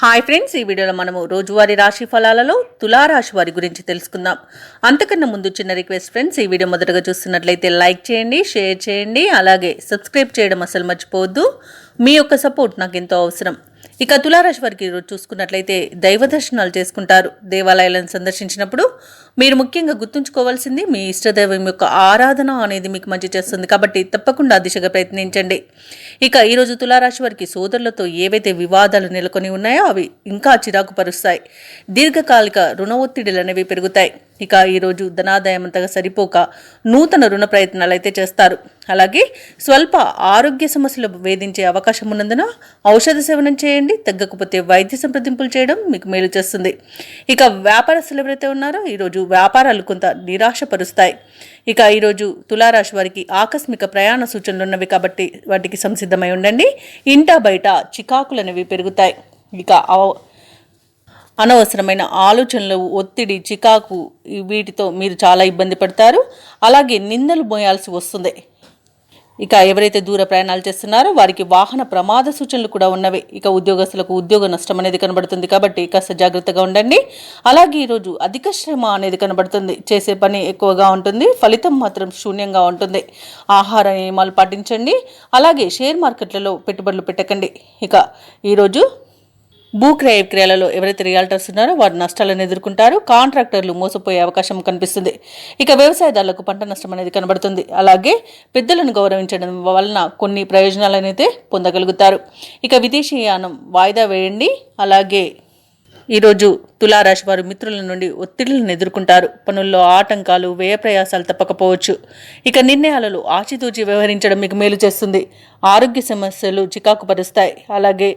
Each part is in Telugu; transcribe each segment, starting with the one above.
హాయ్ ఫ్రెండ్స్, ఈ వీడియోలో మనము రోజువారీ రాశి ఫలాలలో తులారాశి వారి గురించి తెలుసుకుందాం. అంతకన్నా ముందు చిన్న రిక్వెస్ట్ ఫ్రెండ్స్, ఈ వీడియో మొదటగా చూస్తున్నట్లయితే లైక్ చేయండి, షేర్ చేయండి, అలాగే సబ్స్క్రైబ్ చేయడం అసలు మర్చిపోవద్దు. మీ యొక్క సపోర్ట్ నాకు ఎంతో అవసరం. ఇక తులారాశి వారికి ఈరోజు చూసుకున్నట్లయితే దైవ దర్శనాలు చేసుకుంటారు. దేవాలయాలను సందర్శించినప్పుడు మీరు ముఖ్యంగా గుర్తుంచుకోవాల్సింది మీ ఇష్టదైవం యొక్క ఆరాధన అనేది మీకు మంచి చేస్తుంది, కాబట్టి తప్పకుండా ఆ దిశగా ప్రయత్నించండి. ఇక ఈరోజు తులారాశి వారికి సోదరులతో ఏవైతే వివాదాలు నెలకొని ఉన్నాయో అవి ఇంకా చిరాకు పరుస్తాయి. దీర్ఘకాలిక రుణ ఒత్తిడిలు అనేవి పెరుగుతాయి. ఇక ఈరోజు ధనాదాయం అంతగా సరిపోక నూతన రుణ ప్రయత్నాలు అయితే చేస్తారు. అలాగే స్వల్ప ఆరోగ్య సమస్యలు వేధించే అవకాశం ఉన్నందున ఔషధ సేవనం చేయండి. తగ్గకపోతే వైద్య సంప్రదింపులు చేయడం మీకు మేలు చేస్తుంది. ఇక వ్యాపారస్తులు ఎవరైతే ఉన్నారో ఈరోజు వ్యాపారాలు కొంత నిరాశపరుస్తాయి. ఇక ఈరోజు తులారాశి వారికి ఆకస్మిక ప్రయాణ సూచనలు ఉన్నవి, కాబట్టి వాటికి సంసిద్ధమై ఉండండి. ఇంటా బయట చికాకులు అనేవి పెరుగుతాయి. ఇక అనవసరమైన ఆలోచనలు, ఒత్తిడి, చికాకు వీటితో మీరు చాలా ఇబ్బంది పడతారు. అలాగే నిందలు మోయాల్సి వస్తుంది. ఇక ఎవరైతే దూర ప్రయాణాలు చేస్తున్నారో వారికి వాహన ప్రమాద సూచనలు కూడా ఉన్నవి. ఇక ఉద్యోగస్తులకు ఉద్యోగ నష్టం అనేది కనబడుతుంది, కాబట్టి కాస్త జాగ్రత్తగా ఉండండి. అలాగే ఈరోజు అధిక శ్రమ అనేది కనబడుతుంది. చేసే పని ఎక్కువగా ఉంటుంది, ఫలితం మాత్రం శూన్యంగా ఉంటుంది. ఆహార నియమాలు పాటించండి. అలాగే షేర్ మార్కెట్లలో పెట్టుబడులు పెట్టకండి. ఇక ఈరోజు భూక్రయ విక్రయాలలో ఎవరైతే రియాల్టర్స్ ఉన్నారో వారు నష్టాలను ఎదుర్కొంటారు. కాంట్రాక్టర్లు మోసపోయే అవకాశం కనిపిస్తుంది. ఇక వ్యవసాయదారులకు పంట నష్టం అనేది కనబడుతుంది. అలాగే పెద్దలను గౌరవించడం వలన కొన్ని ప్రయోజనాలనైతే పొందగలుగుతారు. ఇక విదేశీయానం వాయిదా వేయండి. అలాగే ఈరోజు తులారాశి వారు మిత్రుల నుండి ఒత్తిళ్లను ఎదుర్కొంటారు. పనుల్లో ఆటంకాలు, వ్యయ ప్రయాసాలు తప్పకపోవచ్చు. ఇక నిర్ణయాలలో ఆచితూచి వ్యవహరించడం మీకు మేలు చేస్తుంది. ఆరోగ్య సమస్యలు చికాకు పరుస్తాయి. అలాగే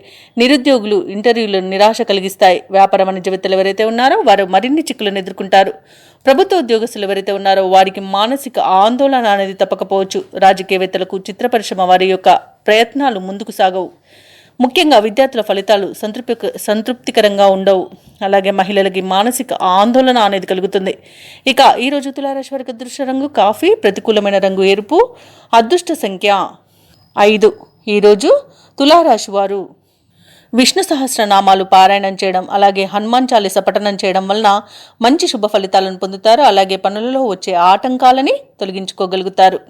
నిరుద్యోగులు ఇంటర్వ్యూలను నిరాశ కలిగిస్తాయి. వ్యాపార వాణిజ్యవేత్తలు ఎవరైతే ఉన్నారో వారు మరిన్ని చిక్కులను ఎదుర్కొంటారు. ప్రభుత్వ ఉద్యోగస్తులు ఎవరైతే ఉన్నారో వారికి మానసిక ఆందోళన అనేది తప్పకపోవచ్చు. రాజకీయవేత్తలకు చిత్ర పరిశ్రమ వారి యొక్క ప్రయత్నాలు ముందుకు సాగవు. ముఖ్యంగా విద్యార్థుల ఫలితాలు సంతృప్తికరంగా ఉండవు. అలాగే మహిళలకి మానసిక ఆందోళన అనేది కలుగుతుంది. ఇక ఈరోజు తులారాశి వారికి అదృష్ట రంగు కాఫీ, ప్రతికూలమైన రంగు ఎరుపు, అదృష్ట సంఖ్య 5. ఈరోజు తులారాశి వారు విష్ణు సహస్రనామాలు పారాయణం చేయడం, అలాగే హనుమాన్ చాలీస పఠనం చేయడం వలన మంచి శుభ ఫలితాలను పొందుతారు. అలాగే పనులలో వచ్చే ఆటంకాలని తొలగించుకోగలుగుతారు.